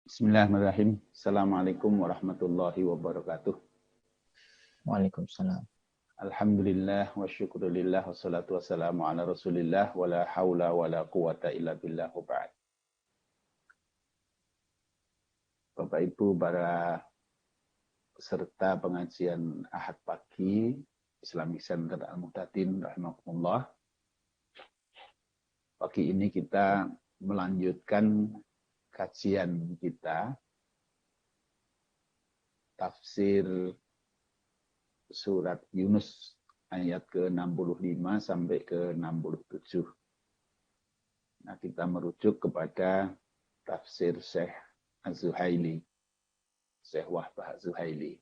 Bismillahirrahmanirrahim. Assalamualaikum warahmatullahi wabarakatuh. Waalaikumsalam. Alhamdulillah wa syukurillah wassalatu wassalamu ala rasulillah wa la hawla wa la quwata illa billah wa ba'd. Bapak Ibu para peserta pengajian Ahad pagi Islamic Center Al-Muhtadin rahimakumullah. Pagi ini kita melanjutkan kajian kita tafsir surat Yunus ayat ke-65 sampai ke-67. Nah, kita merujuk kepada tafsir Syekh Az-Zuhaili, Syekh Wahbah Az-Zuhaili,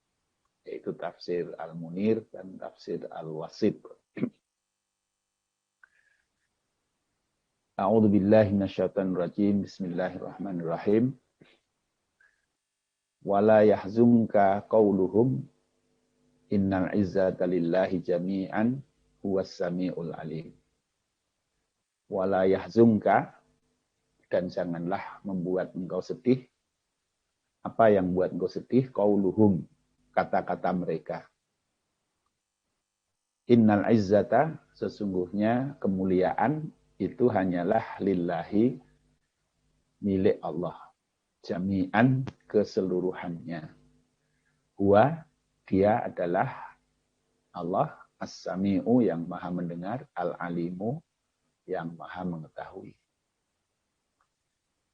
yaitu tafsir Al-Munir dan tafsir Al-Wasit. A'udzu billahi minasyaitonir rajim. Bismillahirrahmanirrahim. Wala yahzunka qauluhum innal izzata lillahi jami'an huwas samiul alim. Wala yahzunka, dan janganlah membuat engkau sedih. Apa yang membuat engkau sedih? Qauluhum, kata-kata mereka. Innal izzata, sesungguhnya kemuliaan itu hanyalah lillahi, milik Allah. Jami'an, keseluruhannya. Huwa, dia adalah Allah, as-sami'u, yang maha mendengar, al-alimu, yang maha mengetahui.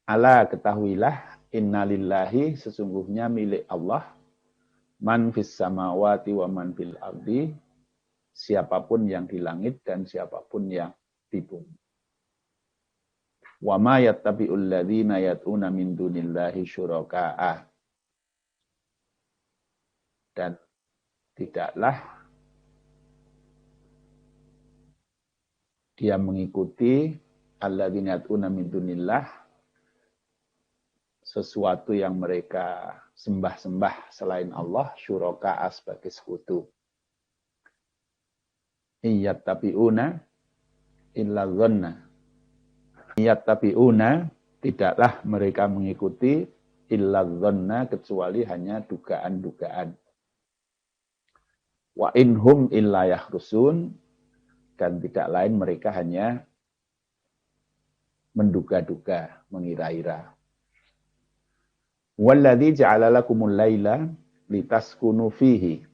Ala, ketahuilah, innalillahi, sesungguhnya milik Allah, man fis samawati wa man fil ardi, siapapun yang di langit dan siapapun yang di bumi. Wa ma yattabi'ul ladzina yad'una min dunillahi syuraka'a, dan tidaklah dia mengikuti alladzina yad'una min dunillah, sesuatu yang mereka sembah-sembah selain Allah, syuraka'a, sebagai sekutu. Iyattabi'una illa dhanna, yattabi'una, tidaklah mereka mengikuti illa dhanna, kecuali hanya dugaan-dugaan. Wa inhum illa yahrusun, dan tidak lain mereka hanya menduga-duga, mengira-ira. Walladzi ja'ala lakumul laila litaskunu fihi,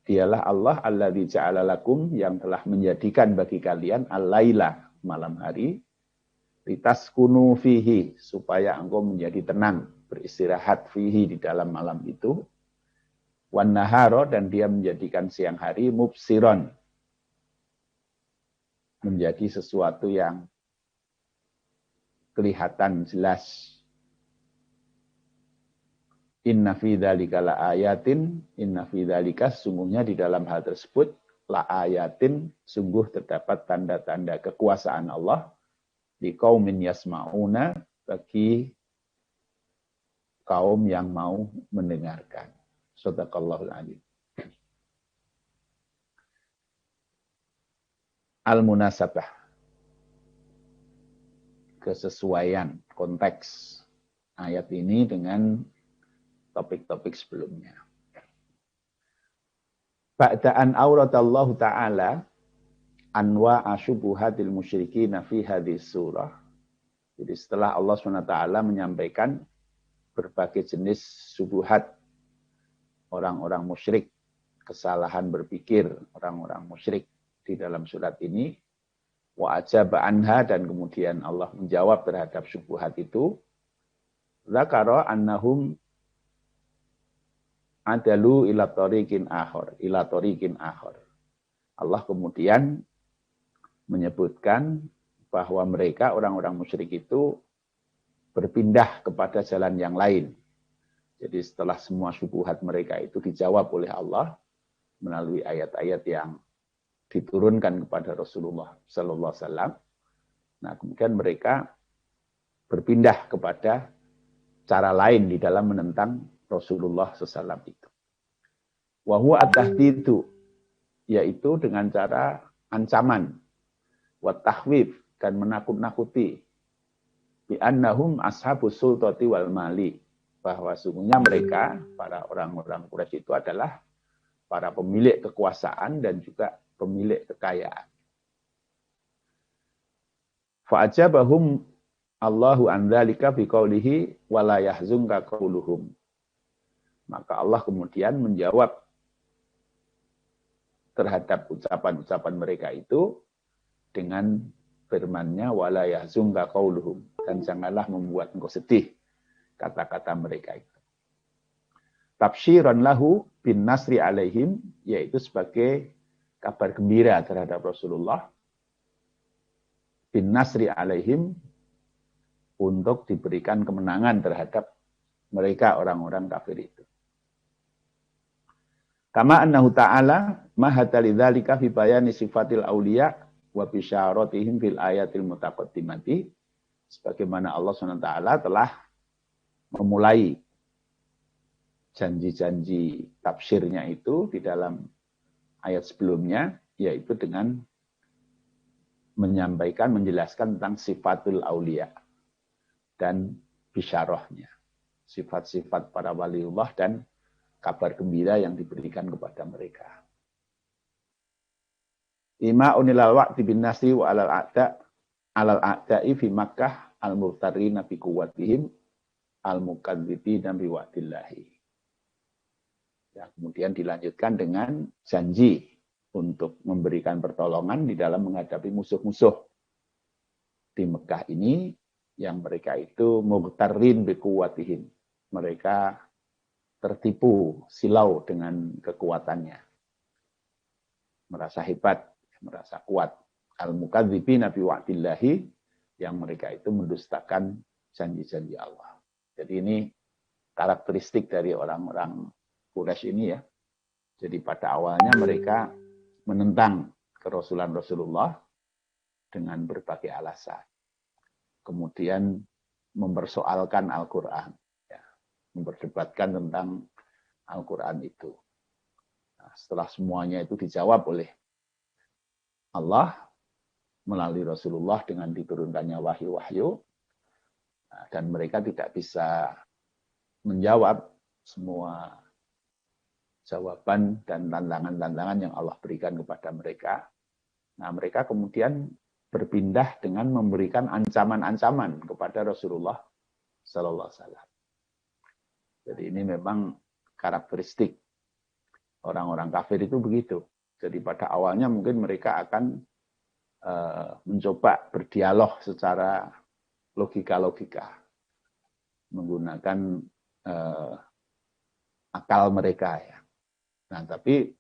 dialah Allah alladzi ja'ala lakum, yang telah menjadikan bagi kalian al-laila, malam hari, litaskunu fihi, supaya engkau menjadi tenang, beristirahat fihi, di dalam malam itu. Wan naharo, dan dia menjadikan siang hari, mubsiron, menjadi sesuatu yang kelihatan jelas. Inna fi dzalika la ayatin, inna fi dzalika, sungguhnya di dalam hal tersebut, la ayatin, sungguh terdapat tanda-tanda kekuasaan Allah, di qaumin yasma'una, bagi kaum yang mau mendengarkan. Shadaqallahul adzim. Al-munasabah, kesesuaian konteks ayat ini dengan topik-topik sebelumnya. Ba'da'an awradallahu ta'ala anwa'a syubuhatil musyrikin fi hadhihi surah. Jadi setelah Allah SWT menyampaikan berbagai jenis syubhat orang-orang musyrik, kesalahan berpikir orang-orang musyrik di dalam surat ini, wa ajaba anha, dan kemudian Allah menjawab terhadap syubhat itu. Zakara annahum adalu ila tariqin akhar. Allah kemudian menyebutkan bahwa mereka, orang-orang musyrik itu, berpindah kepada jalan yang lain. Jadi setelah semua syubhat mereka itu dijawab oleh Allah melalui ayat-ayat yang diturunkan kepada Rasulullah sallallahu alaihi wasallam. Nah, kemudian mereka berpindah kepada cara lain di dalam menentang Rasulullah sallallahu alaihi wasallam itu. Wa huwa at-tahdidu, yaitu dengan cara ancaman, wa tahwif, dan menakut-nakuti, bi annahum ashabus sultati wal mali, bahwa sungguhnya mereka, para orang-orang Quraisy itu adalah para pemilik kekuasaan dan juga pemilik kekayaan. Fa'ajabahum Allahu an dzalika bi qaulihi wa la yahzunka qauluhum. Maka Allah kemudian menjawab terhadap ucapan-ucapan mereka itu dengan firman-Nya wa la yahzunka qauluhum, dan janganlah membuat engkau sedih kata-kata mereka itu. Tabsyiran lahu bin nasri alaihim, yaitu sebagai kabar gembira terhadap Rasulullah, bin nasri alaihim, untuk diberikan kemenangan terhadap mereka orang-orang kafir itu. Kama annahu ta'ala mahata lidzalika fi bayani sifatil auliya wa bisyaratihim fil ayatil mutaqaddimati, sebagaimana Allah SWT telah memulai janji-janji tafsirnya itu di dalam ayat sebelumnya, yaitu dengan menyampaikan, menjelaskan tentang sifatul auliya dan bisyarahnya, sifat-sifat para waliullah dan kabar gembira yang diberikan kepada mereka. Ima unilal waqti bin nasri wa alal a'da'i fi Makkah al-muftarina bi quwwatihim al-mukadzibina bi wa'dillahi. Ya, kemudian dilanjutkan dengan janji untuk memberikan pertolongan di dalam menghadapi musuh-musuh di Mekah ini, yang mereka itu mughtarrin bi quwwatihim. Mereka tertipu, silau dengan kekuatannya. Merasa hebat, merasa kuat. Al-mukadzibina bi wa'dillahi, yang mereka itu mendustakan janji-janji Allah. Jadi ini karakteristik dari orang-orang Quraisy ini ya. Jadi pada awalnya mereka menentang kerasulan Rasulullah dengan berbagai alasan. Kemudian mempersoalkan Al-Quran. Memperdebatkan tentang Al-Quran itu. Nah, setelah semuanya itu dijawab oleh Allah melalui Rasulullah dengan diturunkannya wahyu-wahyu, nah, dan mereka tidak bisa menjawab semua jawaban dan tantangan-tantangan yang Allah berikan kepada mereka. Nah, mereka kemudian berpindah dengan memberikan ancaman-ancaman kepada Rasulullah Sallallahu Alaihi Wasallam. Jadi ini memang karakteristik orang-orang kafir itu begitu. Jadi pada awalnya mungkin mereka akan mencoba berdialog secara logika-logika, menggunakan akal mereka ya. Nah, tapi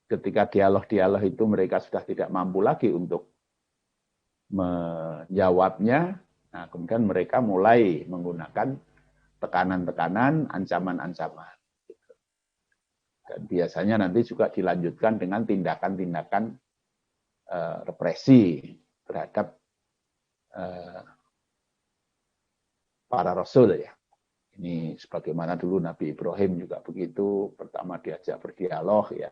ketika dialog-dialog itu mereka sudah tidak mampu lagi untuk menjawabnya, nah kemudian mereka mulai menggunakan tekanan-tekanan, ancaman-ancaman. Dan biasanya nanti juga dilanjutkan dengan tindakan-tindakan represi terhadap para rasul ya. Ini sebagaimana dulu Nabi Ibrahim juga begitu, pertama diajak berdialog ya.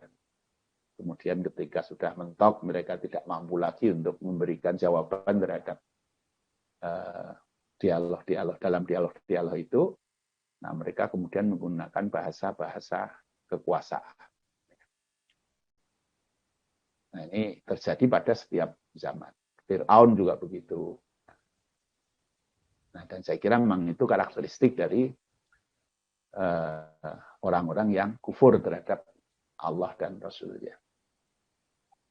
Kemudian ketika sudah mentok, mereka tidak mampu lagi untuk memberikan jawaban terhadap dalam dialog itu, nah mereka kemudian menggunakan bahasa-bahasa kekuasaan. Nah ini terjadi pada setiap zaman. Fir'aun juga begitu. Nah dan saya kira memang itu karakteristik dari orang-orang yang kufur terhadap Allah dan Rasulnya.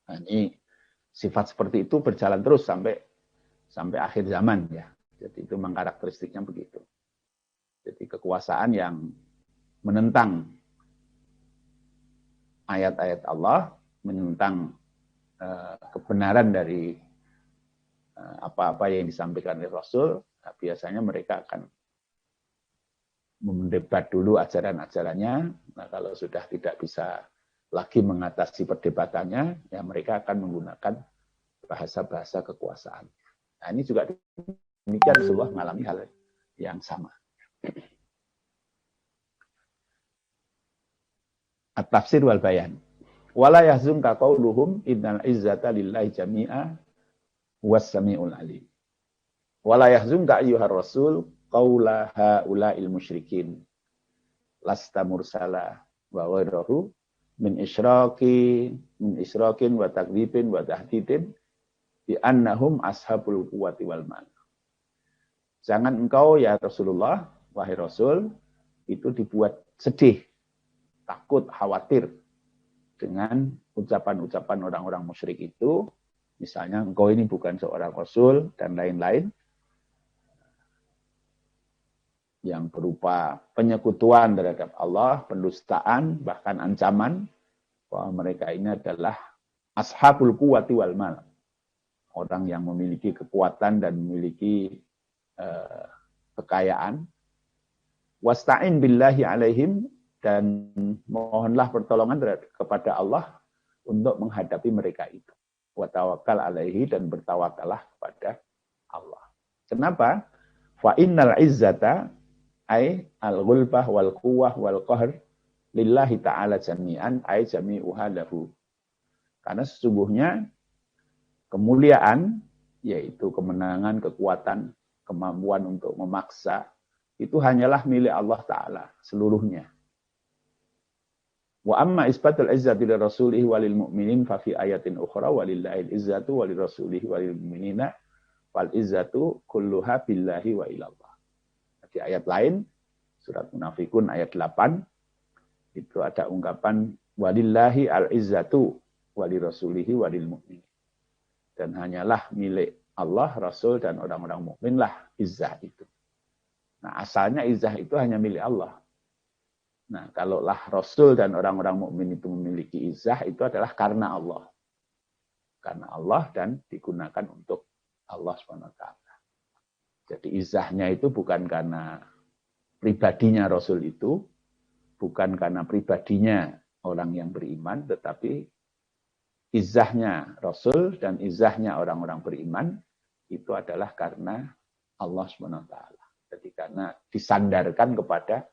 Nah ini sifat seperti itu berjalan terus sampai akhir zaman ya. Jadi itu memang karakteristiknya begitu. Jadi kekuasaan yang menentang ayat-ayat Allah, menentang kebenaran dari apa-apa yang disampaikan oleh Rasul, nah, biasanya mereka akan mendebat dulu ajaran-ajarannya. Nah, kalau sudah tidak bisa lagi mengatasi perdebatannya, ya mereka akan menggunakan bahasa-bahasa kekuasaan. Nah, ini juga demikian Rasulullah mengalami hal yang sama. At-tafsir wal bayan. Wala yahzunka qauluhum innal izzata lillahi jami'a was samiul alim. Wala yahzunka ayyuhar rasul qaula haula'il musyrikin lasta mursala wa ghairahu min isyraqin wa takdzibin wa tahdidin bi annahum ashabul quwwati wal mal. Jangan engkau ya Rasulullah, wahai Rasul, itu dibuat sedih, takut, khawatir dengan ucapan-ucapan orang-orang musyrik itu, misalnya engkau ini bukan seorang Rasul dan lain-lain, yang berupa penyekutuan terhadap Allah, pendustaan, bahkan ancaman bahwa mereka ini adalah ashabul quwwati wal mal, orang yang memiliki kekuatan dan memiliki kekayaan. Wasta'in billahi alaihim, dan mohonlah pertolongan kepada Allah untuk menghadapi mereka itu. Wa tawakkal alaihi, dan bertawakallah kepada Allah. Kenapa? Fa innal izzata ay al-ghulbah wal quwwah wal qahr lillahi ta'ala jami'an ay jami'uha lahu. Karena sesungguhnya kemuliaan, yaitu kemenangan, kekuatan, kemampuan untuk memaksa, itu hanyalah milik Allah Ta'ala seluruhnya. Wa amma isbatul izzati li rasulihi walil mu'minin fa fi ayatin ukhra walillahil izzatu walil rasulihi walil mu'minina wal izzatu kulluha billahi wa ilallah. Di ayat lain, surat Munafikun ayat 8, itu ada ungkapan walillahi al izzatu walil rasulihi walil mu'minin. Dan hanyalah milik Allah, Rasul, dan orang-orang mukminlah izzah itu. Nah, asalnya izzah itu hanya milik Allah. Nah, kalaulah Rasul dan orang-orang mukmin itu memiliki izzah, itu adalah karena Allah. Karena Allah dan digunakan untuk Allah SWT. Jadi izzahnya itu bukan karena pribadinya Rasul itu, bukan karena pribadinya orang yang beriman, tetapi izzahnya Rasul dan izzahnya orang-orang beriman, itu adalah karena Allah SWT. Jadi karena disandarkan kepada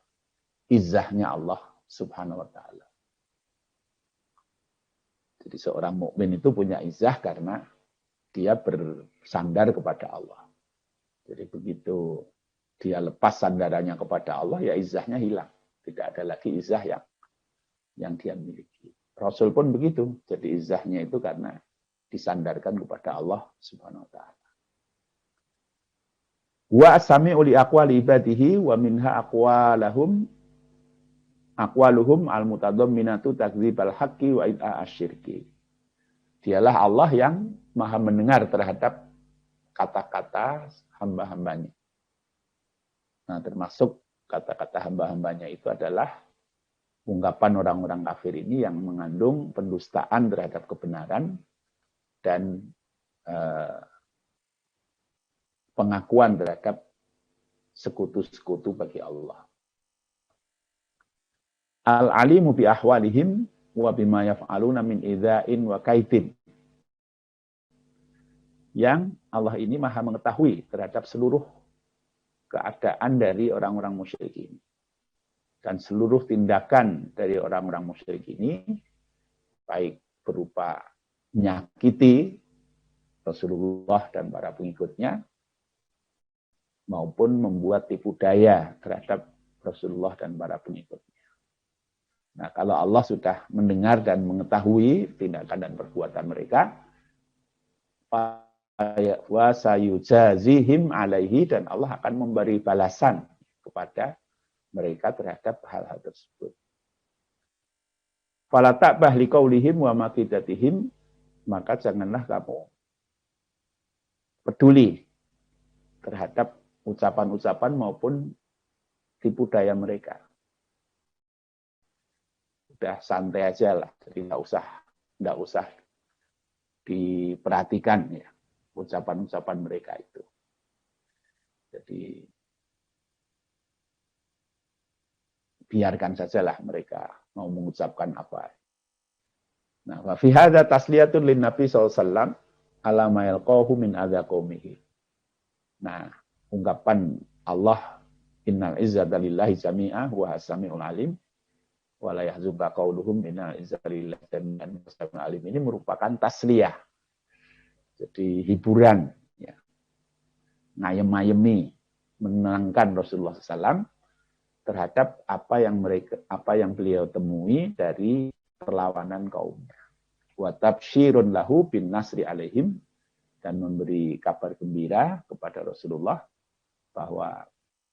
izzahnya Allah Subhanahu wa Ta'ala. Jadi seorang mukmin itu punya izzah karena dia bersandar kepada Allah. Jadi begitu dia lepas sandarannya kepada Allah, ya izzahnya hilang. Tidak ada lagi izzah yang dia miliki. Rasul pun begitu. Jadi izzahnya itu karena disandarkan kepada Allah Subhanahu wa Ta'ala. Wa as-sami'u li aqwali ibadihi wa minha aqwaluhum al-mutadamminatu takdzibal haqqi wa id'a asyirki. Dialah Allah yang maha mendengar terhadap kata-kata hamba-hambanya. Nah, termasuk kata-kata hamba-hambanya itu adalah ungkapan orang-orang kafir ini yang mengandung pendustaan terhadap kebenaran dan pengakuan terhadap sekutu-sekutu bagi Allah. Al-alimu bi ahwalihim wa bima yaf'aluna min idza'in wa kaidin. Yang Allah ini maha mengetahui terhadap seluruh keadaan dari orang-orang musyrik ini. Dan seluruh tindakan dari orang-orang musyrik ini, baik berupa menyakiti Rasulullah dan para pengikutnya, maupun membuat tipu daya terhadap Rasulullah dan para pengikutnya. Nah, kalau Allah sudah mendengar dan mengetahui tindakan dan perbuatan mereka, wa sayujazihim alaihi, dan Allah akan memberi balasan kepada mereka terhadap hal-hal tersebut. Fala ta'bah liqaulihim wa maqidatihim, maka janganlah kamu peduli terhadap ucapan-ucapan maupun tipu daya mereka. Udah santai aja lah, jadi nggak usah diperhatikan ya ucapan-ucapan mereka itu. Jadi biarkan sajalah mereka mau mengucapkan apa. Nah, wa fi hadza tasliyatun lin Nabi sallallahu alaihi wasallam ala ma yalqahu min adza qaumihi. Nah, ungkapan Allah innal izzata lillahi jami'ah wa as-sami'ul alim wa la yahzunka qauluhum innal izzata lillahi jami'an wa as-sami'ul alim, ini merupakan tasliyah. Jadi hiburan ya. Ngayem-ngayemi, menenangkan Rasulullah SAW terhadap apa yang beliau temui dari perlawanan kaumnya. Wa tabsyirun lahu bin nasri alaihim, dan memberi kabar gembira kepada Rasulullah bahwa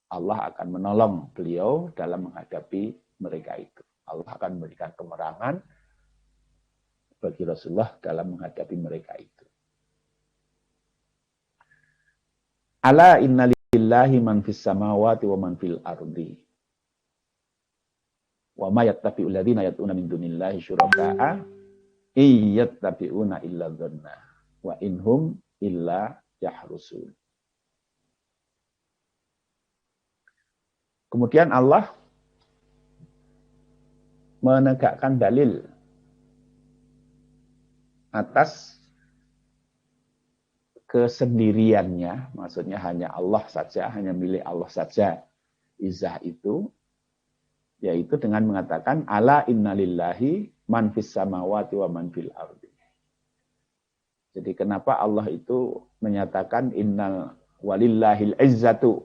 Allah akan menolong beliau dalam menghadapi mereka itu. Allah akan memberikan kemenangan bagi Rasulullah dalam menghadapi mereka itu. Ala inna lillahi man fis samawati wa man fil ardi. Wa ma yattabi'ul ladzina yad'una min dunillahi syuraka'a iyattabi'una illa dhanna wa inhum illa yahrusun. Kemudian Allah menegakkan dalil atas kesendiriannya, maksudnya hanya Allah saja, hanya milik Allah saja izah itu, yaitu dengan mengatakan ala innalillahi man fis samawati wa man fil ardi. Jadi kenapa Allah itu menyatakan innal walillahil izzatu?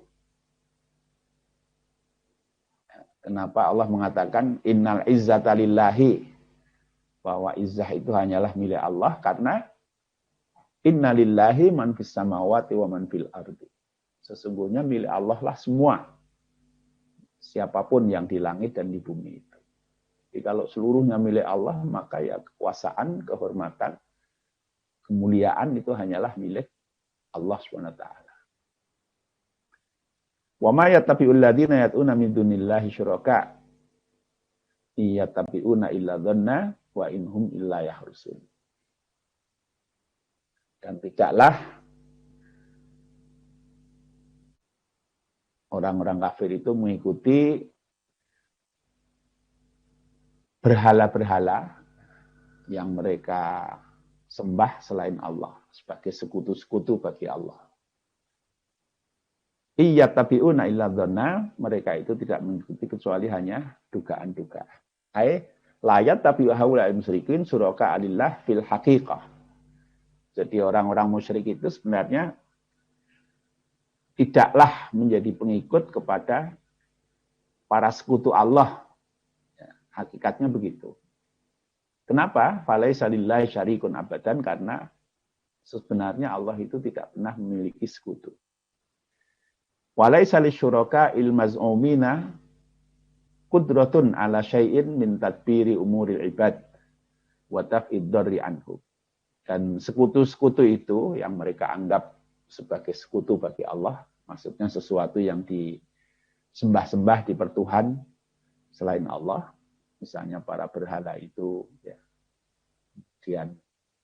Kenapa Allah mengatakan innal izzata lillahi? Bahwa izzah itu hanyalah milik Allah, karena innalillahi man fis samawati wa man fil ardi. Sesungguhnya milik Allah lah semua. Siapapun yang di langit dan di bumi itu. Jadi kalau seluruhnya milik Allah, maka ya kekuasaan, kehormatan, kemuliaan itu hanyalah milik Allah SWT. Wa ma yattabi'ul ladzina yad'una min dunillahi syuraka iyattabi'una illa dhanna wa inhum illa yahrusun. Dan tidaklah orang-orang kafir itu mengikuti berhala-berhala yang mereka sembah selain Allah sebagai sekutu-sekutu bagi Allah. Iyattabi'una illa dhanna, mereka itu tidak mengikuti kecuali hanya dugaan-dugaan. Layat tapi haula musyrikin suraka alillah fil haqiqah. Jadi orang-orang musyrik itu sebenarnya tidaklah menjadi pengikut kepada para sekutu Allah. Ya, hakikatnya begitu. Kenapa? Falaisa lillahi syarikun abadan, karena sebenarnya Allah itu tidak pernah memiliki sekutu. Walaisa lisyuraka ilmaz'umina qudratun ala syai'in min tadbiri umuril ibad wa taf'id dharri anhu. Dan sekutu-sekutu itu yang mereka anggap sebagai sekutu bagi Allah, maksudnya sesuatu yang disembah-sembah, dipertuhan selain Allah, misalnya para berhala itu, ya, kemudian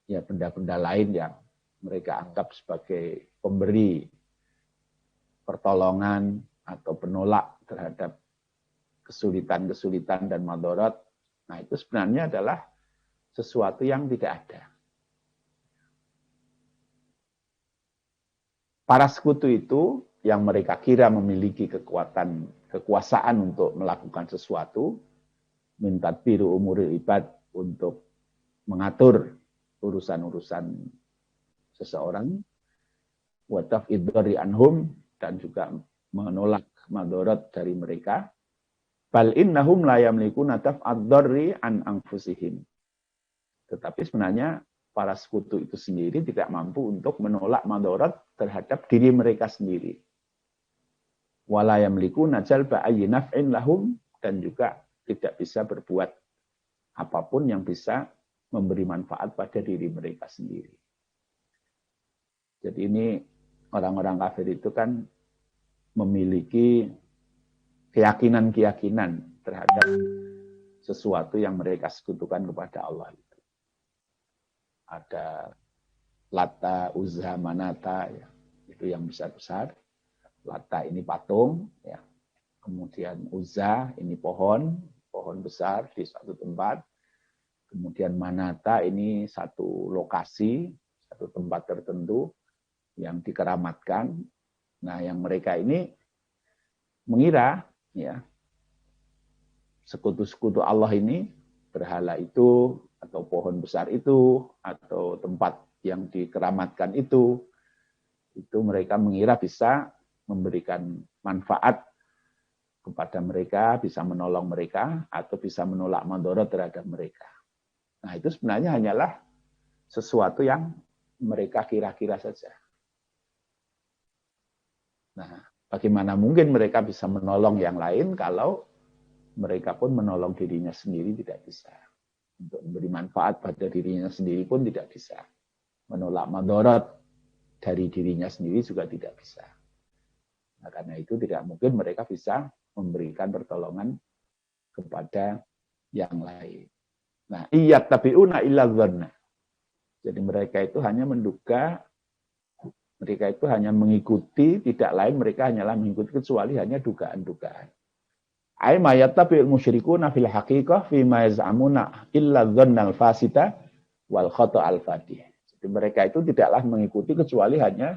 ya benda-benda lain yang mereka anggap sebagai pemberi pertolongan atau penolak terhadap kesulitan-kesulitan dan madarat. Nah, itu sebenarnya adalah sesuatu yang tidak ada. Para sekutu itu yang mereka kira memiliki kekuasaan untuk melakukan sesuatu, min tadbiru umuril ibad, untuk mengatur urusan-urusan seseorang, wa taf'id dharri anhum, dan juga menolak madarat dari mereka. Bal innahum la yamlikuna taf'ad dharri an anfusihim. Tetapi sebenarnya para sekutu itu sendiri tidak mampu untuk menolak madarat terhadap diri mereka sendiri. Wala yamlikuna jalba ayyi naf'in lahum, dan juga tidak bisa berbuat apapun yang bisa memberi manfaat pada diri mereka sendiri. Jadi ini orang-orang kafir itu kan memiliki keyakinan-keyakinan terhadap sesuatu yang mereka sekutukan kepada Allah itu. Ada Lata, Uzza, Manata, ya, itu yang besar-besar. Lata ini patung, ya. Kemudian Uzza ini pohon besar di suatu tempat. Kemudian Manata ini satu lokasi, satu tempat tertentu yang dikeramatkan. Nah, yang mereka ini mengira, ya, sekutu-sekutu Allah ini, berhala itu, atau pohon besar itu, atau tempat yang dikeramatkan itu mereka mengira bisa memberikan manfaat kepada mereka, bisa menolong mereka, atau bisa menolak mandorot terhadap mereka. Nah, itu sebenarnya hanyalah sesuatu yang mereka kira-kira saja. Nah, bagaimana mungkin mereka bisa menolong yang lain kalau mereka pun menolong dirinya sendiri tidak bisa. Untuk memberi manfaat pada dirinya sendiri pun tidak bisa. Menolak mandorot dari dirinya sendiri juga tidak bisa. Nah, karena itu tidak mungkin mereka bisa memberikan pertolongan kepada yang lain. Nah, iyattabi'una illa dzanna. Jadi mereka itu hanya menduga, mereka itu hanya mengikuti, tidak lain mereka hanyalah mengikuti kecuali hanya dugaan-dugaan. Ai ma yattabi'ul musyrikuna fil haqiqah fi ma yaz'amuna illa dzannal fasita wal khata'al fadih. Jadi mereka itu tidaklah mengikuti kecuali hanya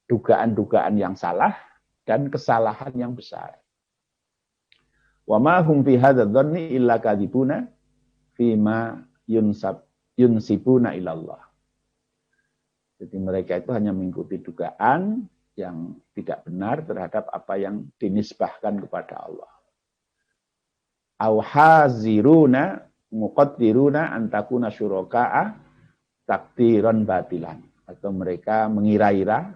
dugaan-dugaan yang salah dan kesalahan yang besar. Wa ma hum fi hadzal dhanni illa kadzibuna fi ma yunsibuna ilallah. Jadi mereka itu hanya mengikuti dugaan yang tidak benar terhadap apa yang dinisbahkan kepada Allah. Au haziruna muqaddiruna antakuna syuraka'a takdiran batilan. Atau mereka mengira-ira,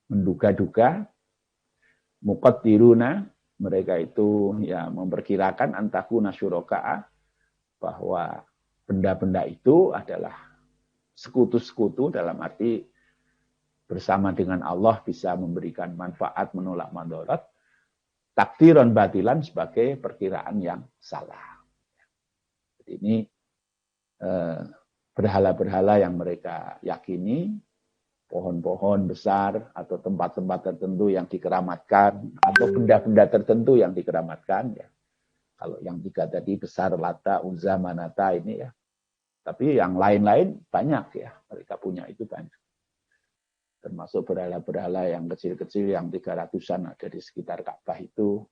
menduga-duga, muqaddiruna, mereka itu ya memperkirakan antakuna syuraka'a, bahwa benda-benda itu adalah sekutu-sekutu dalam arti bersama dengan Allah bisa memberikan manfaat, menolak mandorot, takdiran batilan sebagai perkiraan yang salah. Jadi ini berhala-berhala yang mereka yakini, pohon-pohon besar atau tempat-tempat tertentu yang dikeramatkan, atau benda-benda tertentu yang dikeramatkan. Ya. Kalau yang 3 tadi besar, Lata, Uzza, Manata ini ya. Tapi yang lain-lain banyak ya, mereka punya itu banyak. Termasuk berhala-berhala yang kecil-kecil yang 300-an ada di sekitar Ka'bah itu.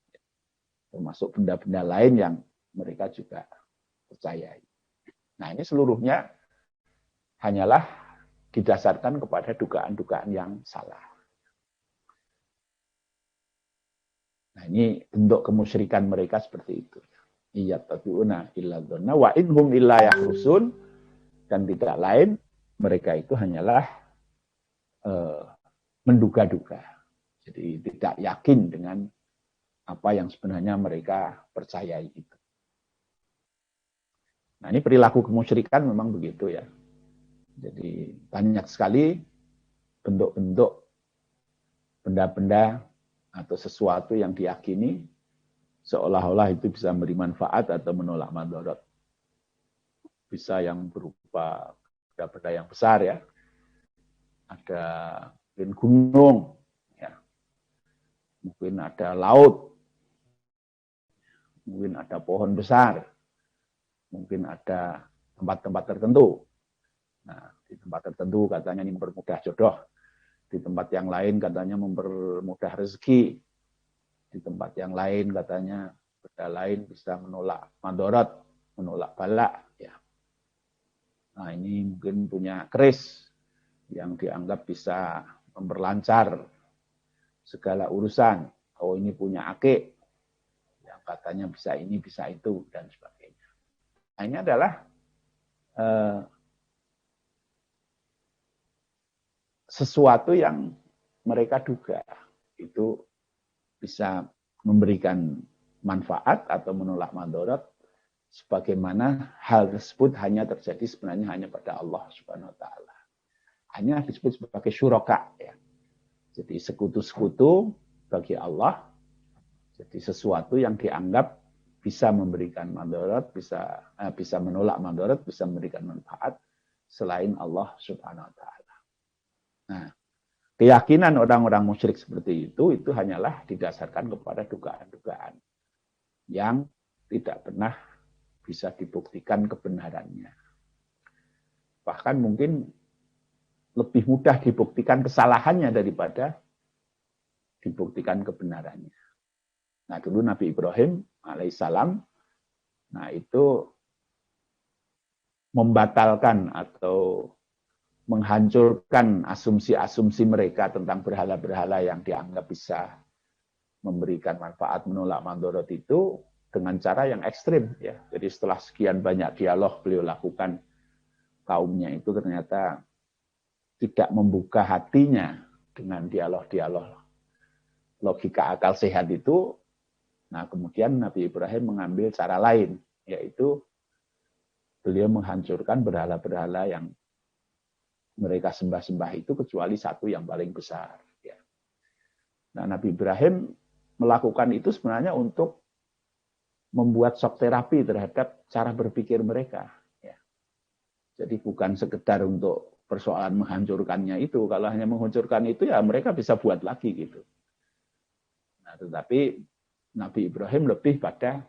Termasuk benda-benda lain yang mereka juga percayai. Nah, ini seluruhnya hanyalah didasarkan kepada dugaan-dugaan yang salah. Nah, ini bentuk kemusyrikan mereka seperti itu. Iyattabi'una illa dzanna wa inhum illa yahrusun, dan tidak lain mereka itu hanyalah menduga-duga. Jadi tidak yakin dengan apa yang sebenarnya mereka percayai itu. Nah, ini perilaku kemusyrikan memang begitu ya. Jadi banyak sekali bentuk-bentuk benda-benda atau sesuatu yang diyakini seolah-olah itu bisa memberi manfaat atau menolak mandorot. Bisa yang berupa benda-benda yang besar ya. Ada mungkin gunung, ya. Mungkin ada laut, mungkin ada pohon besar, mungkin ada tempat-tempat tertentu. Nah, di tempat tertentu katanya ini mempermudah jodoh, di tempat yang lain katanya mempermudah rezeki, di tempat yang lain katanya benda lain bisa menolak mandorot, menolak bala. Ya. Nah, ini mungkin punya keris yang dianggap bisa memperlancar segala urusan. Oh, ini punya akik yang katanya bisa ini, bisa itu, dan sebagainya. Nah, ini adalah sesuatu yang mereka duga itu bisa memberikan manfaat atau menolak mandorot, sebagaimana hal tersebut hanya terjadi sebenarnya hanya pada Allah Subhanahu wa taala. Hanya disebut sebagai syuraka ya. Jadi sekutu-sekutu bagi Allah. Jadi sesuatu yang dianggap bisa memberikan mandorot, bisa menolak mandorot, bisa memberikan manfaat selain Allah Subhanahu wa taala. Nah, keyakinan orang-orang musyrik seperti itu hanyalah didasarkan kepada dugaan-dugaan yang tidak pernah bisa dibuktikan kebenarannya. Bahkan mungkin lebih mudah dibuktikan kesalahannya daripada dibuktikan kebenarannya. Nah, dulu Nabi Ibrahim alaihissalam, nah itu membatalkan atau menghancurkan asumsi-asumsi mereka tentang berhala-berhala yang dianggap bisa memberikan manfaat, menolak mandorot itu dengan cara yang ekstrim. Ya. Jadi setelah sekian banyak dialog beliau lakukan, kaumnya itu ternyata tidak membuka hatinya dengan dialog-dialog logika akal sehat itu. Nah, kemudian Nabi Ibrahim mengambil cara lain, yaitu beliau menghancurkan berhala-berhala yang mereka sembah-sembah itu kecuali satu yang paling besar. Ya. Nah, Nabi Ibrahim melakukan itu sebenarnya untuk membuat shock terapi terhadap cara berpikir mereka. Ya. Jadi bukan sekedar untuk persoalan menghancurkannya itu. Kalau hanya menghancurkan itu ya mereka bisa buat lagi gitu. Nah, tetapi Nabi Ibrahim lebih pada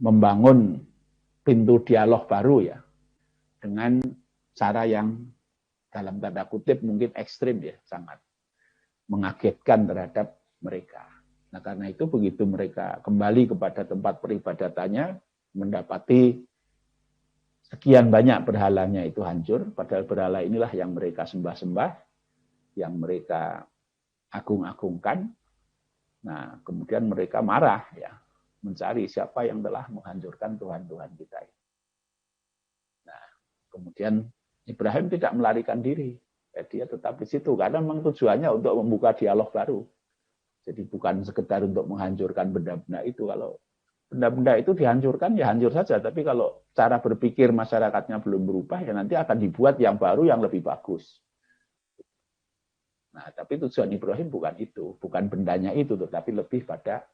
membangun pintu dialog baru ya dengan cara yang dalam tanda kutip mungkin ekstrim ya, sangat mengagetkan terhadap mereka. Nah, karena itu begitu mereka kembali kepada tempat peribadatannya, mendapati sekian banyak berhalanya itu hancur, padahal berhala inilah yang mereka sembah-sembah, yang mereka agung-agungkan. Nah, kemudian mereka marah ya, mencari siapa yang telah menghancurkan Tuhan-Tuhan kita. Nah, kemudian Ibrahim tidak melarikan diri. Ya, dia tetap di situ karena memang tujuannya untuk membuka dialog baru. Jadi bukan sekedar untuk menghancurkan benda-benda itu. Kalau benda-benda itu dihancurkan ya hancur saja. Tapi kalau cara berpikir masyarakatnya belum berubah ya nanti akan dibuat yang baru yang lebih bagus. Nah, tapi tujuan Ibrahim bukan itu, bukan bendanya itu, tetapi lebih pada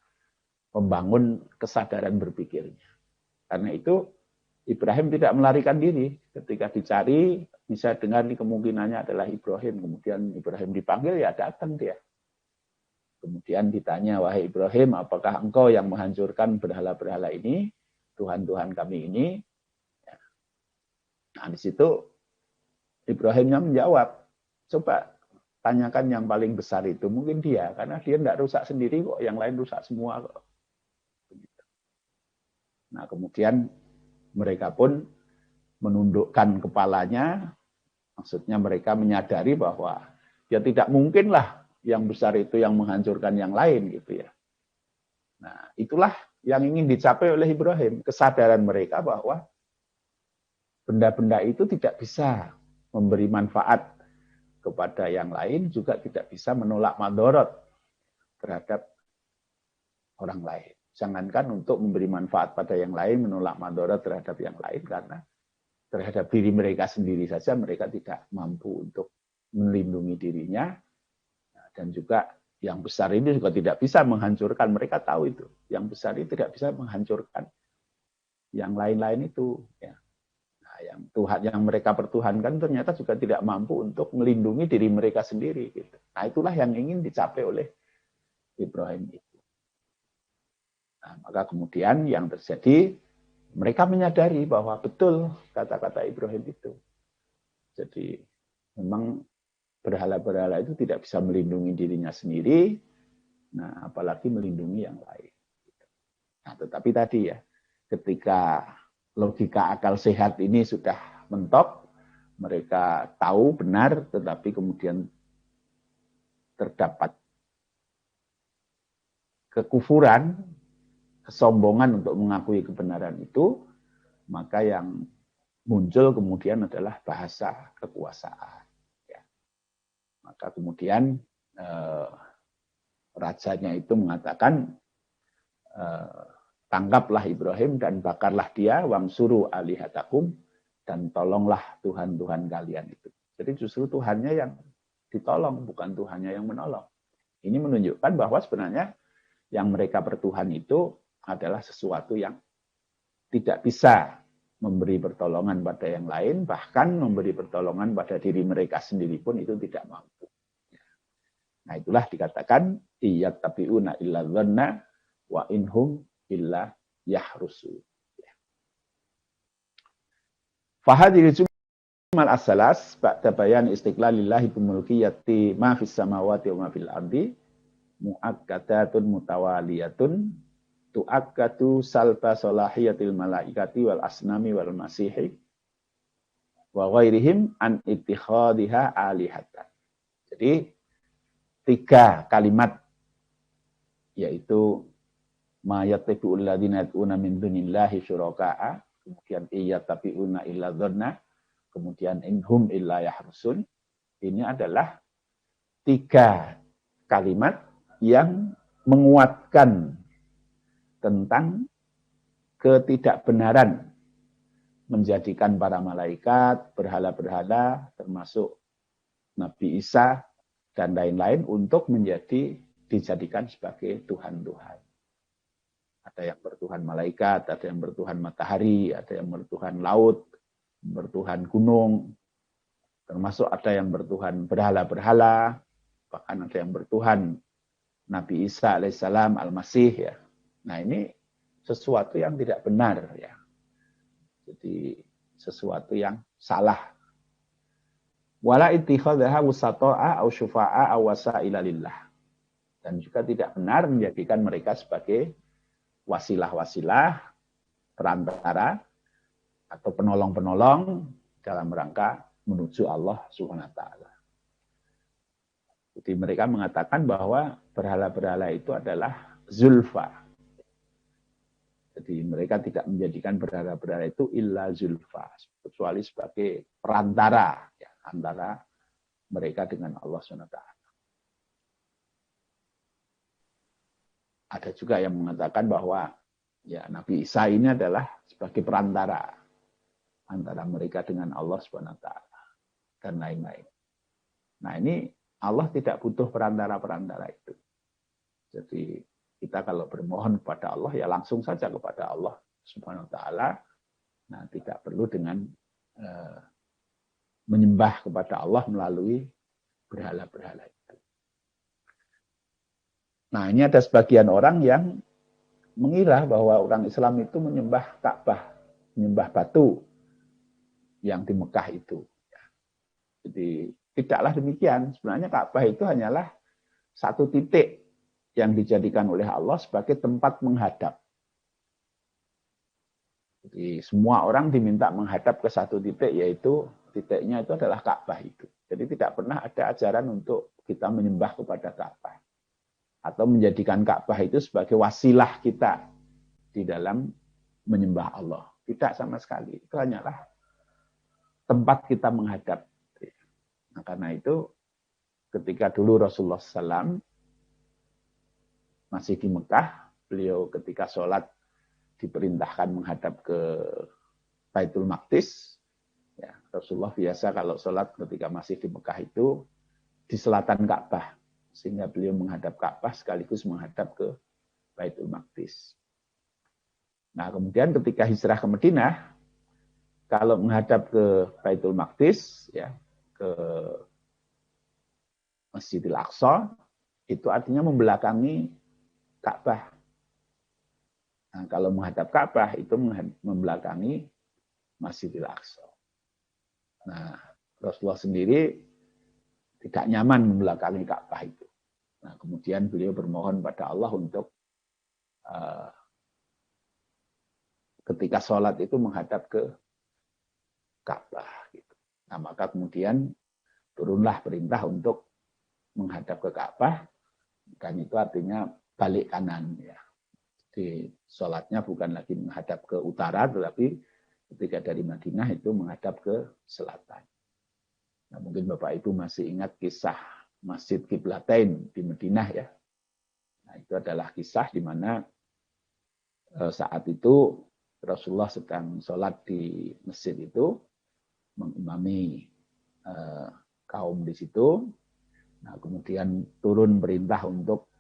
membangun kesadaran berpikirnya. Karena itu Ibrahim tidak melarikan diri. Ketika dicari, bisa dengar kemungkinannya adalah Ibrahim. Kemudian Ibrahim dipanggil, ya datang dia. Kemudian ditanya, wahai Ibrahim, apakah engkau yang menghancurkan berhala-berhala ini, Tuhan-Tuhan kami ini? Nah, di situ Ibrahimnya menjawab, coba tanyakan yang paling besar itu, mungkin dia, karena dia tidak rusak sendiri kok, yang lain rusak semua kok. Nah, kemudian mereka pun menundukkan kepalanya, maksudnya mereka menyadari bahwa ya tidak mungkinlah yang besar itu yang menghancurkan yang lain gitu ya. Nah, itulah yang ingin dicapai oleh Ibrahim, kesadaran mereka bahwa benda-benda itu tidak bisa memberi manfaat kepada yang lain, juga tidak bisa menolak madorot terhadap orang lain. Jangankan untuk memberi manfaat pada yang lain, menolak madorot terhadap yang lain, karena terhadap diri mereka sendiri saja mereka tidak mampu untuk melindungi dirinya. Dan juga yang besar ini juga tidak bisa menghancurkan, mereka tahu itu. Yang besar ini tidak bisa menghancurkan yang lain-lain itu. Ya. Nah, yang Tuhan yang mereka pertuhankan ternyata juga tidak mampu untuk melindungi diri mereka sendiri. Gitu. Nah, itulah yang ingin dicapai oleh Ibrahim itu. Nah, maka kemudian yang terjadi, mereka menyadari bahwa betul kata-kata Ibrahim itu. Jadi memang berhala-berhala itu tidak bisa melindungi dirinya sendiri, nah apalagi melindungi yang lain. Nah, tetapi tadi ya, ketika logika akal sehat ini sudah mentok, mereka tahu benar, tetapi kemudian terdapat kekufuran, kesombongan untuk mengakui kebenaran itu, maka yang muncul kemudian adalah bahasa kekuasaan. Ya. Maka kemudian rajanya itu mengatakan, tangkaplah Ibrahim dan bakarlah dia, wangsuru alihatakum, dan tolonglah Tuhan-Tuhan kalian itu. Jadi justru Tuhannya yang ditolong, bukan Tuhannya yang menolong. Ini menunjukkan bahwa sebenarnya yang mereka bertuhan itu adalah sesuatu yang tidak bisa memberi pertolongan pada yang lain, bahkan memberi pertolongan pada diri mereka sendiri pun itu tidak mampu. Nah, itulah dikatakan iyattabi'una illa dhanna wa inhum illa yahrusu. Fahadil jumal as-salas ba'da bayan istiqlalillahi bimulkiyati ma fis samawati wa ma fil ardi muakkadatun mutawaliyatun tuakkatu salba salahiyatil malaikati wal asnami wal masihi wa ghairihim an ittikhadhiha alihatan. Jadi 3 kalimat, yaitu ma yattabi'ul ladzina yad'una min dunillahi syuraka'a, kemudian iyattabi'una illa dzanna, kemudian inhum illa yahrusun. Ini adalah 3 kalimat yang menguatkan tentang ketidakbenaran menjadikan para malaikat, berhala-berhala, termasuk Nabi Isa dan lain-lain untuk dijadikan sebagai Tuhan-Tuhan. Ada yang bertuhan malaikat, ada yang bertuhan matahari, ada yang bertuhan laut, bertuhan gunung, termasuk ada yang bertuhan berhala-berhala, bahkan ada yang bertuhan Nabi Isa alaihissalam al-Masih ya. Nah, ini sesuatu yang tidak benar ya. Jadi sesuatu yang salah. Wala ittikhadhaha wasata'a aw syufa'a aw wasa'ila lillah. Dan juga tidak benar menjadikan mereka sebagai wasilah-wasilah, perantara atau penolong-penolong dalam rangka menuju Allah Subhanahu wa taala. Jadi mereka mengatakan bahwa berhala-berhala itu adalah zulfa. Jadi mereka tidak menjadikan berhala-berhala itu illa zulfa, kecuali sebagai perantara ya, antara mereka dengan Allah SWT. Ada juga yang mengatakan bahwa ya Nabi Isa ini adalah sebagai perantara antara mereka dengan Allah SWT dan lain-lain. Nah, ini Allah tidak butuh perantara-perantara itu. Jadi kita kalau bermohon kepada Allah, ya langsung saja kepada Allah Subhanahu wa taala. Nah, tidak perlu dengan menyembah kepada Allah melalui berhala-berhala itu. Nah, ini ada sebagian orang yang mengira bahwa orang Islam itu menyembah Ka'bah, menyembah batu yang di Mekah itu. Jadi tidaklah demikian. Sebenarnya Ka'bah itu hanyalah satu titik yang dijadikan oleh Allah sebagai tempat menghadap. Jadi semua orang diminta menghadap ke satu titik, yaitu titiknya itu adalah Ka'bah itu. Jadi tidak pernah ada ajaran untuk kita menyembah kepada Ka'bah. Atau menjadikan Ka'bah itu sebagai wasilah kita di dalam menyembah Allah. Tidak sama sekali. Itu hanyalah tempat kita menghadap. Nah, karena itu ketika dulu Rasulullah SAW masih di Mekah, beliau ketika sholat diperintahkan menghadap ke Baitul Maqdis. Ya, Rasulullah biasa kalau sholat ketika masih di Mekah itu di selatan Ka'bah. Sehingga beliau menghadap Ka'bah sekaligus menghadap ke Baitul Maqdis. Nah, kemudian ketika hijrah ke Madinah, kalau menghadap ke Baitul Maqdis, ya, ke Masjidil Aqsa, itu artinya membelakangi Ka'bah. Nah, kalau menghadap Ka'bah itu membelakangi Masjidil Aqsa. Nah, Rasulullah sendiri tidak nyaman membelakangi Ka'bah itu. Nah, kemudian beliau bermohon pada Allah untuk ketika sholat itu menghadap ke Ka'bah. Gitu. Nah, maka kemudian turunlah perintah untuk menghadap ke Ka'bah. Dan itu artinya balik kanan. Ya. Jadi sholatnya bukan lagi menghadap ke utara, tetapi ketika dari Madinah itu menghadap ke selatan. Nah, mungkin Bapak Ibu masih ingat kisah Masjid Qiblatain di Madinah ya. Nah, itu adalah kisah di mana saat itu Rasulullah sedang sholat di masjid itu, mengimami kaum di situ. Nah, kemudian turun perintah untuk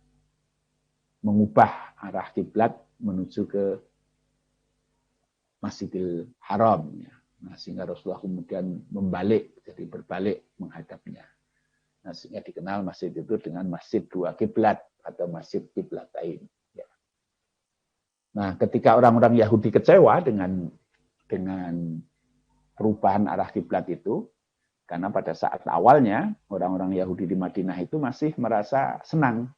mengubah arah kiblat menuju ke Masjidil Haram. Nah, sehingga Rasulullah kemudian membalik, jadi berbalik menghadapnya. Nah, sehingga dikenal masjid itu dengan Masjid Dua Kiblat atau Masjid Qiblatain. Ya. Nah, ketika orang-orang Yahudi kecewa dengan perubahan arah kiblat itu, karena pada saat awalnya orang-orang Yahudi di Madinah itu masih merasa senang.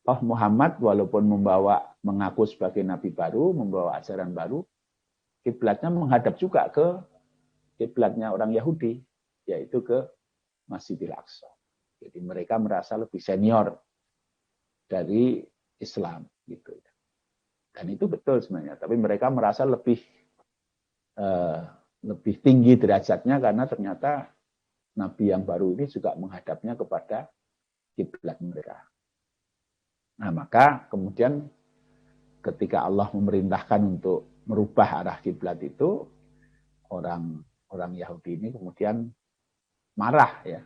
Oh, Muhammad walaupun mengaku sebagai nabi baru, membawa ajaran baru, kiblatnya menghadap juga ke kiblatnya orang Yahudi, yaitu ke Masjidil Aqsa. Jadi mereka merasa lebih senior dari Islam gitu. Dan itu betul sebenarnya, tapi mereka merasa lebih tinggi derajatnya karena ternyata Nabi yang baru ini juga menghadapnya kepada kiblat mereka. Nah, maka kemudian ketika Allah memerintahkan untuk merubah arah kiblat itu, orang Yahudi ini kemudian marah ya.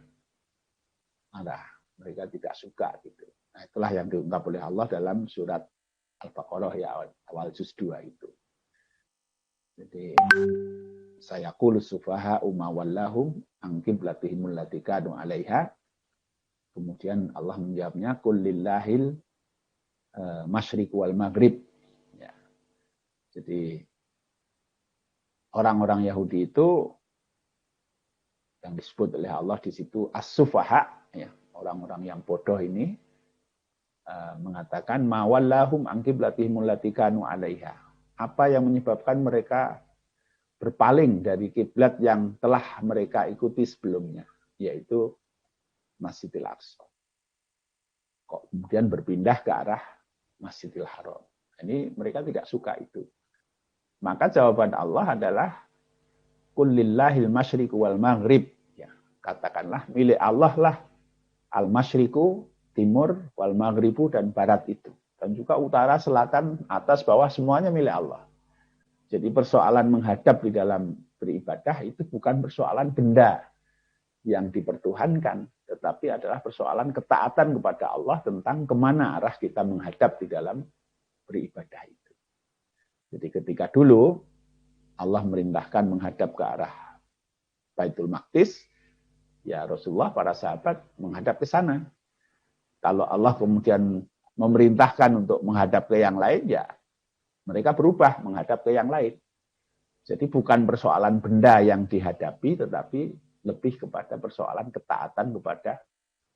Marah. Mereka tidak suka gitu. Nah, itulah yang diungkap oleh Allah dalam surat Al-Baqarah ya, awal juz 2 itu. Jadi saya qulu sufaha umawallahum an qiblatihimul lati kanu 'alaiha. Kemudian Allah menjawabnya qul lillahil masyriq wal maghrib. Ya. Jadi orang-orang Yahudi itu yang disebut oleh Allah di situ as-sufaha, ya, orang-orang yang bodoh ini mengatakan mawallahum an qiblatihimul lati kanu 'alaiha. Apa yang menyebabkan mereka berpaling dari kiblat yang telah mereka ikuti sebelumnya, yaitu Masjidil Aqsa. Kok kemudian berpindah ke arah Masjidil Haram. Ini mereka tidak suka itu. Maka jawaban Allah adalah kullillahil masyriqu wal maghrib. Ya, katakanlah milik Allah lah al-masyriqu, timur, wal maghribu, dan barat itu. Dan juga utara, selatan, atas, bawah, semuanya milik Allah. Jadi persoalan menghadap di dalam beribadah itu bukan persoalan benda yang dipertuhankan, tetapi adalah persoalan ketaatan kepada Allah tentang kemana arah kita menghadap di dalam beribadah itu. Jadi ketika dulu Allah merintahkan menghadap ke arah Baitul Maqdis, ya Rasulullah, para sahabat menghadap ke sana. Kalau Allah kemudian memerintahkan untuk menghadap ke yang lain, ya mereka berubah menghadap ke yang lain. Jadi bukan persoalan benda yang dihadapi, tetapi lebih kepada persoalan ketaatan kepada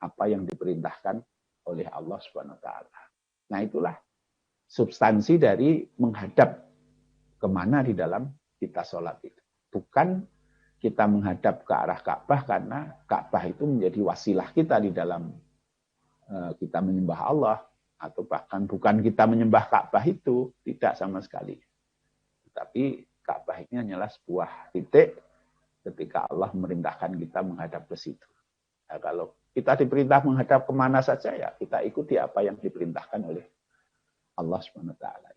apa yang diperintahkan oleh Allah Subhanahu wa taala. Nah, itulah substansi dari menghadap kemana di dalam kita sholat itu. Bukan kita menghadap ke arah Ka'bah karena Ka'bah itu menjadi wasilah kita di dalam kita menyembah Allah, atau bahkan bukan kita menyembah Ka'bah itu, tidak sama sekali. Tapi Ka'bah ini hanyalah sebuah titik ketika Allah memerintahkan kita menghadap ke situ. Nah, kalau kita diperintah menghadap kemana saja, ya kita ikuti apa yang diperintahkan oleh Allah Subhanahu wa taala.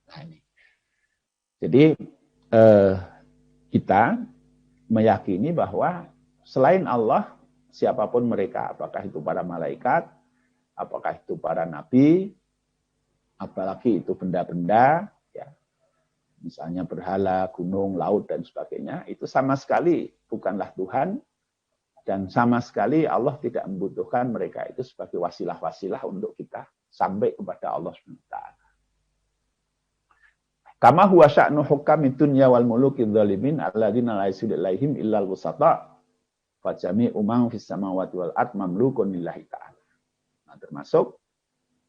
Nah, ini. Jadi kita meyakini bahwa selain Allah, siapapun mereka, apakah itu para malaikat, apakah itu para nabi, apalagi itu benda-benda, ya, misalnya berhala, gunung, laut, dan sebagainya, itu sama sekali bukanlah Tuhan, dan sama sekali Allah tidak membutuhkan mereka itu sebagai wasilah-wasilah untuk kita sampai kepada Allah SWT. Kama huwa sya'nu hukami dunya wal muluki dzalimin alladzina la yasudu ilaihim illal wusata fa jami'u man fis samawati wal ard mamlukun lillahi ta'ala. Nah, termasuk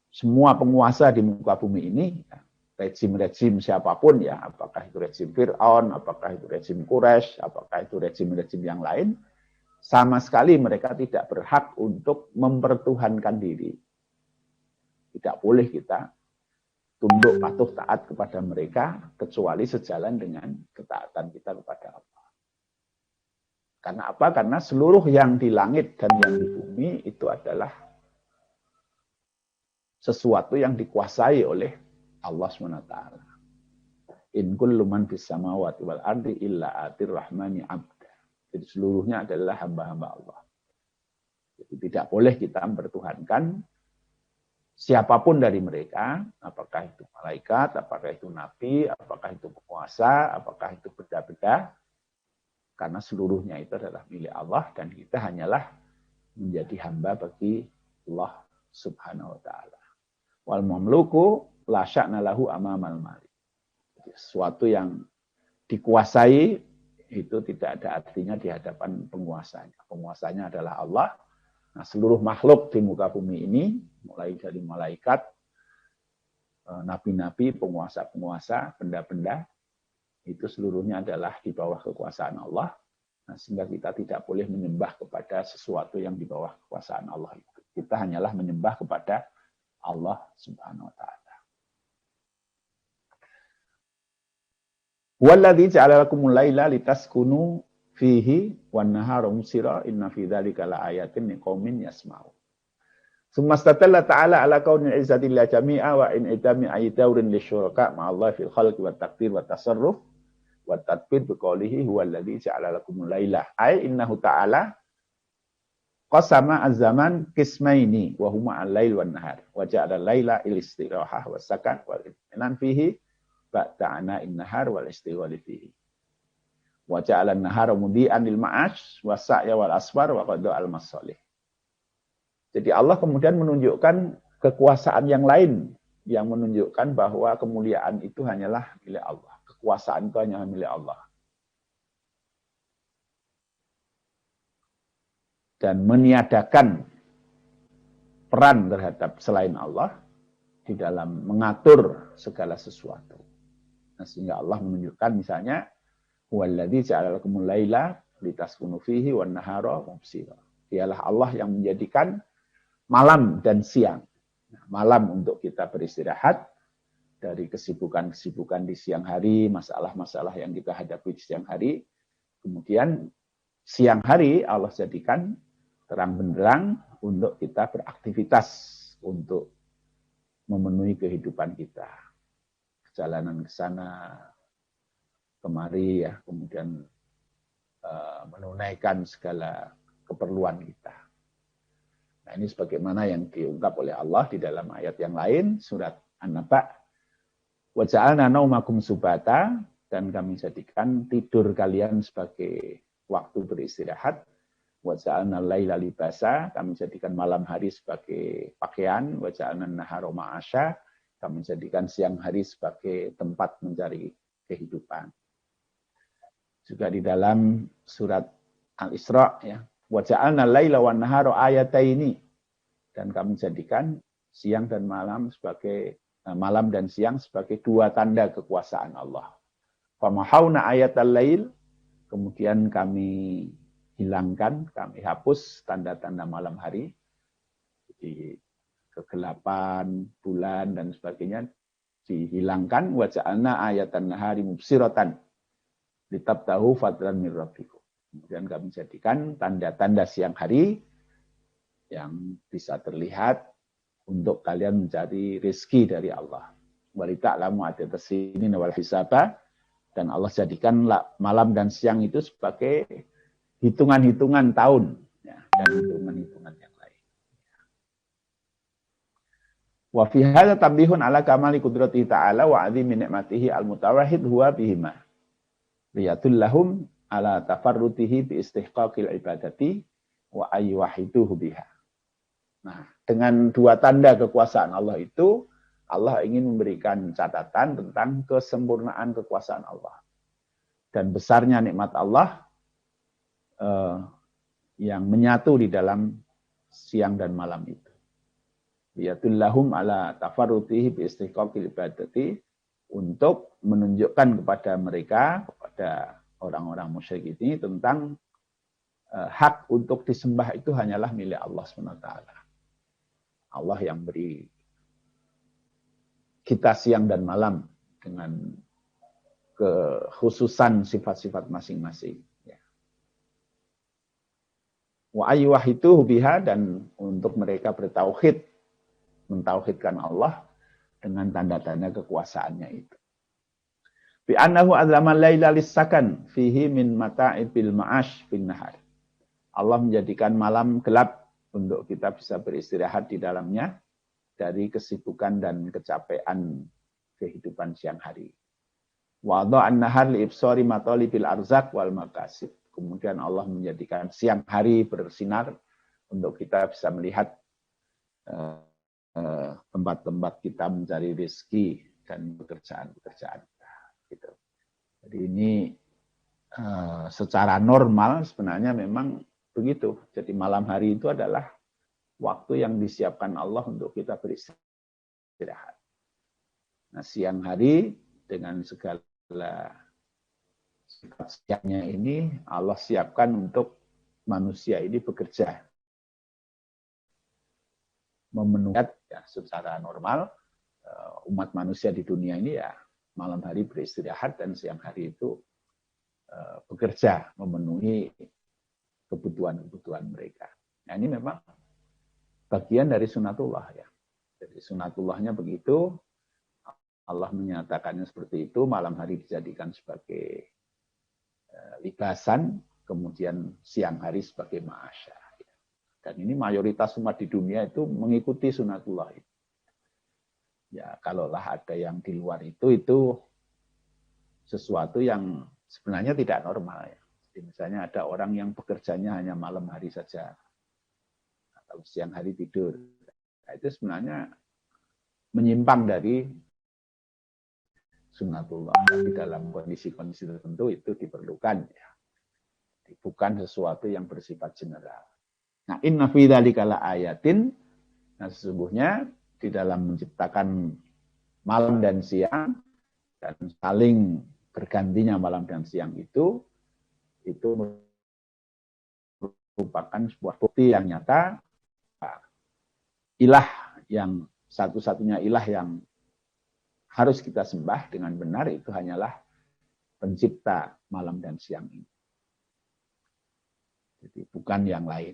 semua penguasa di muka bumi ini, rejim-rejim siapapun ya, apakah itu rejim Fir'aun, apakah itu rejim Quraisy, apakah itu rejim-rejim yang lain, sama sekali mereka tidak berhak untuk mempertuhankan diri. Tidak boleh kita tunduk patuh taat kepada mereka kecuali sejalan dengan ketaatan kita kepada Allah. Karena apa? Karena seluruh yang di langit dan yang di bumi itu adalah sesuatu yang dikuasai oleh Allah SWT. In kullu man fis samawati wal ardi illa atir rahmani abda. Jadi seluruhnya adalah hamba-hamba Allah. Jadi tidak boleh kita mempertuhankan siapapun dari mereka, apakah itu malaikat, apakah itu nabi, apakah itu penguasa, apakah itu benda-benda, karena seluruhnya itu adalah milik Allah dan kita hanyalah menjadi hamba bagi Allah Subhanahu wa taala. Wal mamluku la sya'na lahu amamal malik. Sesuatu yang dikuasai itu tidak ada artinya di hadapan penguasanya. Penguasanya adalah Allah. Nah, seluruh makhluk di muka bumi ini, mulai dari malaikat, nabi-nabi, penguasa-penguasa, benda-benda, itu seluruhnya adalah di bawah kekuasaan Allah. Nah, sehingga kita tidak boleh menyembah kepada sesuatu yang di bawah kekuasaan Allah itu. Kita hanyalah menyembah kepada Allah Subhanahu wa taala. Walladzi ja'ala lakumul laila litaskunu fihi wan nahara mubsira inna fi dzalika laayatin liqaumin yasma'un. Summastatalla ta'ala ala kaunil izzati lillahi jami'a wa in idami ayyadawrin lisyuraka ma'allahi fil khalqi wat taqdir wat tasarruf wat tadbir biqaulihi huwallazi ja'ala lakumul laila ay innahu ta'ala qasama az-zaman qismaini wa huma al-lail wan nahar wa ja'ala al-laila il-istirahah was sakan wal itminan fihi ba'da'ana in-nahar wal istighfari fihi wa ja'ala an-nahara mudi'an lil ma'ash wa sa'ya wal asfar wa qada al-masalih. Jadi Allah kemudian menunjukkan kekuasaan yang lain yang menunjukkan bahwa kemuliaan itu hanyalah milik Allah. Kekuasaan itu hanya milik Allah. Dan meniadakan peran terhadap selain Allah di dalam mengatur segala sesuatu. Nah, sehingga Allah menunjukkan misalnya huwallazi ja'ala lakumul laila litaskunu fihi wan nahara mubsira. Dialah Allah yang menjadikan malam dan siang. Nah, malam untuk kita beristirahat dari kesibukan-kesibukan di siang hari, masalah-masalah yang kita hadapi di siang hari. Kemudian siang hari Allah jadikan terang benderang untuk kita beraktivitas, untuk memenuhi kehidupan kita. Perjalanan ke sana, kemari, ya, kemudian menunaikan segala keperluan kita. Nah, ini sebagaimana yang diungkap oleh Allah di dalam ayat yang lain, surat An-Naba. Wa ja'alna naumakum subata, dan kami jadikan tidur kalian sebagai waktu beristirahat. Wa ja'alna laila libasa, kami jadikan malam hari sebagai pakaian. Wa ja'alna nahara ma'asya, kami jadikan siang hari sebagai tempat mencari kehidupan. Juga di dalam surat Al-Isra, ya, wa ja'alna laila wan nahara ayataini, dan kami jadikan siang dan malam sebagai malam dan siang sebagai dua tanda kekuasaan Allah. Famahawna ayatal lail, kemudian kami hilangkan, kami hapus tanda-tanda malam hari. Jadi kegelapan, bulan dan sebagainya dihilangkan. Wa ja'alna ayatan nahari mubsiratan litabtahu fadlan min rabbikum. Kemudian kami jadikan tanda-tanda siang hari yang bisa terlihat untuk kalian mencari rezeki dari Allah. Walita'lamu adat sinin wal hisaba, dan Allah jadikan malam dan siang itu sebagai hitungan-hitungan tahun, ya, dan hitungan-hitungan yang lain. Wa fi hadza tambihun ala kamali qudratihi ta'ala wa 'azimi ni'matihi al-mutawahhid huwa bihima. Liyatul lahum ala tafarrutihi bi istihqaqil ibadati wa ayyuhiduhu biha. Nah, dengan dua tanda kekuasaan Allah itu, Allah ingin memberikan catatan tentang kesempurnaan kekuasaan Allah dan besarnya nikmat Allah yang menyatu di dalam siang dan malam itu. Liyatul lahum ala tafarrutihi bi istihqaqil ibadati, untuk menunjukkan kepada mereka, kepada orang-orang musyrik ini, tentang hak untuk disembah itu hanyalah milik Allah SWT. Allah yang beri kita siang dan malam dengan kekhususan sifat-sifat masing-masing. Wa ayyuhiduhu biha, dan untuk mereka bertauhid, mentauhidkan Allah dengan tanda-tanda kekuasaannya itu. Bi annahu adzlama laila lis-sakan fihi min mata'ibil ma'ash bin nahar. Allah menjadikan malam gelap untuk kita bisa beristirahat di dalamnya dari kesibukan dan kecapean kehidupan siang hari. Wa dha'an nahar li ibsari matalibil arzaq wal makasib. Kemudian Allah menjadikan siang hari bersinar untuk kita bisa melihat tempat-tempat kita mencari rezeki dan pekerjaan-pekerjaan kita. Gitu. Jadi ini secara normal sebenarnya memang begitu. Jadi malam hari itu adalah waktu yang disiapkan Allah untuk kita beristirahat. Nah, siang hari dengan segala siangnya ini Allah siapkan untuk manusia ini bekerja. Memenuhi ya, secara normal umat manusia di dunia ini ya malam hari beristirahat dan siang hari itu bekerja memenuhi kebutuhan-kebutuhan mereka. Nah ini memang bagian dari sunatullah ya. Jadi sunatullahnya begitu, Allah menyatakannya seperti itu, malam hari dijadikan sebagai libasan, kemudian siang hari sebagai ma'asya. Dan ini mayoritas umat di dunia itu mengikuti sunatullah. Ya, kalaulah ada yang di luar itu sesuatu yang sebenarnya tidak normal. Ya. Jadi misalnya ada orang yang bekerjanya hanya malam hari saja, atau siang hari tidur. Nah, itu sebenarnya menyimpang dari sunatullah. Tapi dalam kondisi-kondisi tertentu itu diperlukan. Ya. Bukan sesuatu yang bersifat general. Nah, inna fi dzalika laayatin. Nah, sesungguhnya di dalam menciptakan malam dan siang dan saling bergantinya malam dan siang itu merupakan sebuah bukti yang nyata ilah yang satu-satunya ilah yang harus kita sembah dengan benar itu hanyalah pencipta malam dan siang ini. Jadi bukan yang lain.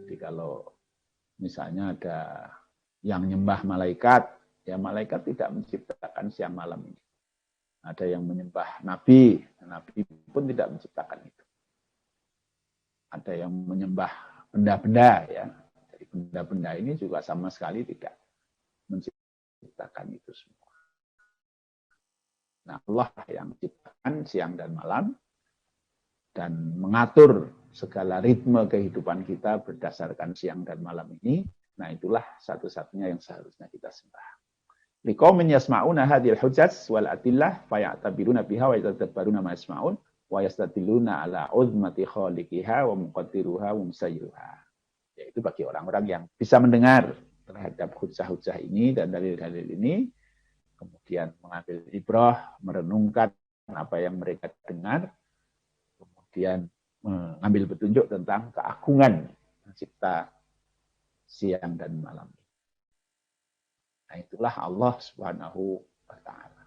Jadi kalau misalnya ada yang nyembah malaikat, ya malaikat tidak menciptakan siang malam ini. Ada yang menyembah nabi, nabi pun tidak menciptakan itu. Ada yang menyembah benda-benda, ya. Jadi benda-benda ini juga sama sekali tidak menciptakan itu semua. Nah, Allah yang menciptakan siang dan malam dan mengatur segala ritme kehidupan kita berdasarkan siang dan malam ini. Nah, itulah satu-satunya yang seharusnya kita sembah. Liqaumin yasma'una hadhil hujjaj wal adillah faya'tabiruna biha wa yatadabbaruna ma yasma'un wa yastadilluna ala uzmati khaliqiha wa muqaddiruha wa musayyiruha. Yaitu bagi orang-orang yang bisa mendengar terhadap hujjah-hujjah ini dan dalil-dalil ini, kemudian mengambil ibrah, merenungkan apa yang mereka dengar, kemudian mengambil petunjuk tentang keagungan pencipta siang dan malam. Nah, itulah Allah Subhanahu wa Ta'ala.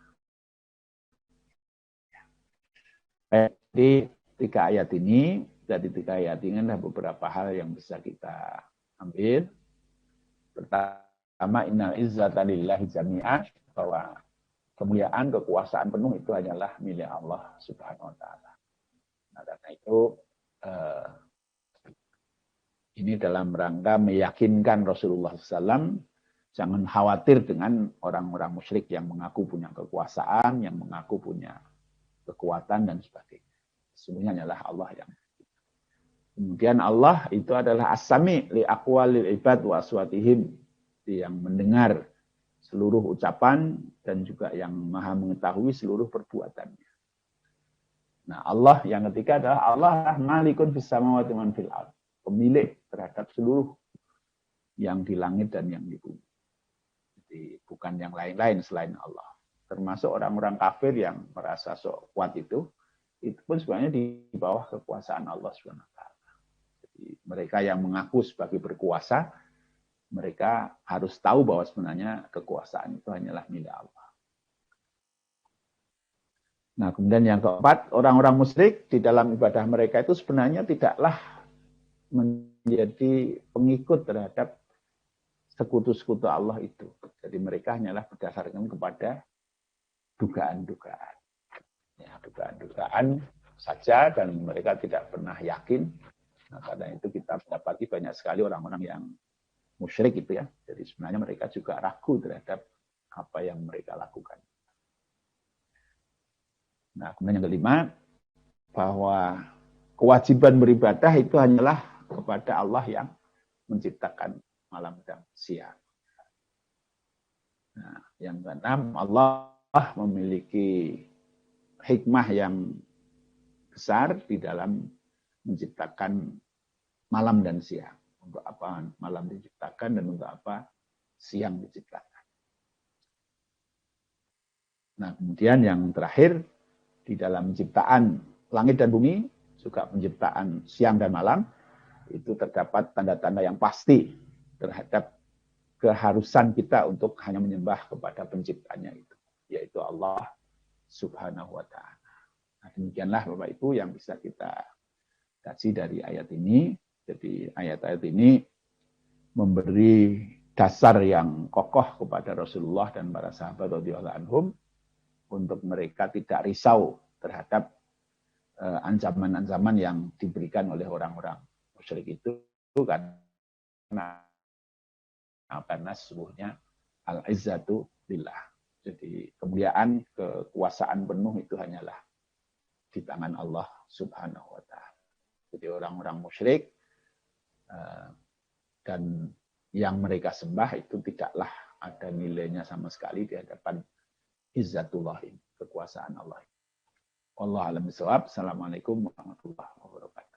Jadi tiga ayat ini, dari tiga ayat ini ada beberapa hal yang bisa kita ambil. Pertama, innal izzata lillahi jami'ah, bahwa kemuliaan, kekuasaan penuh itu hanyalah milik Allah Subhanahu wa Ta'ala. Nah, karena itu ini dalam rangka meyakinkan Rasulullah SAW jangan khawatir dengan orang-orang musyrik yang mengaku punya kekuasaan, yang mengaku punya kekuatan dan sebagainya. Sesungguhnya hanyalah Allah yang. Kemudian Allah itu adalah as-sami li aqwalil ibad wa aswatihim, yang mendengar seluruh ucapan dan juga yang maha mengetahui seluruh perbuatannya. Nah, Allah yang ketiga adalah Allah malikun fis samawati man fil ardh, pemilik terhadap seluruh yang di langit dan yang di bumi. Jadi bukan yang lain-lain selain Allah. Termasuk orang-orang kafir yang merasa sok kuat itu pun sebenarnya di bawah kekuasaan Allah SWT. Jadi mereka yang mengaku sebagai berkuasa, mereka harus tahu bahwa sebenarnya kekuasaan itu hanyalah milik Allah. Nah, kemudian yang keempat, orang-orang musyrik di dalam ibadah mereka itu sebenarnya tidaklah menjadi pengikut terhadap sekutu-sekutu Allah itu. Jadi mereka hanyalah berdasarkan kepada dugaan-dugaan. Ya, dugaan-dugaan saja dan mereka tidak pernah yakin. Nah, karena itu kita mendapati banyak sekali orang-orang yang musyrik itu ya. Jadi sebenarnya mereka juga ragu terhadap apa yang mereka lakukan. Nah, kemudian yang kelima, bahwa kewajiban beribadah itu hanyalah kepada Allah yang menciptakan malam dan siang. Nah, yang keenam, Allah memiliki hikmah yang besar di dalam menciptakan malam dan siang. Untuk apa malam diciptakan dan untuk apa siang diciptakan. Nah, kemudian yang terakhir, di dalam ciptaan langit dan bumi, juga penciptaan siang dan malam, itu terdapat tanda-tanda yang pasti terhadap keharusan kita untuk hanya menyembah kepada penciptanya itu, yaitu Allah Subhanahu wa Ta'ala. Nah, demikianlah Bapak Ibu yang bisa kita kaji dari ayat ini. Jadi ayat-ayat ini memberi dasar yang kokoh kepada Rasulullah dan para sahabat radhiyallahu anhum untuk mereka tidak risau terhadap ancaman-ancaman yang diberikan oleh orang-orang musyrik itu, karena sesungguhnya al-izzatu billah. Jadi kemuliaan, kekuasaan penuh itu hanyalah di tangan Allah Subhanahu wa Ta'ala. Jadi orang-orang musyrik dan yang mereka sembah itu tidaklah ada nilainya sama sekali di hadapan izzatullah, kekuasaan Allah. Wallahu a'lam bishawab. Assalamualaikum warahmatullahi wabarakatuh.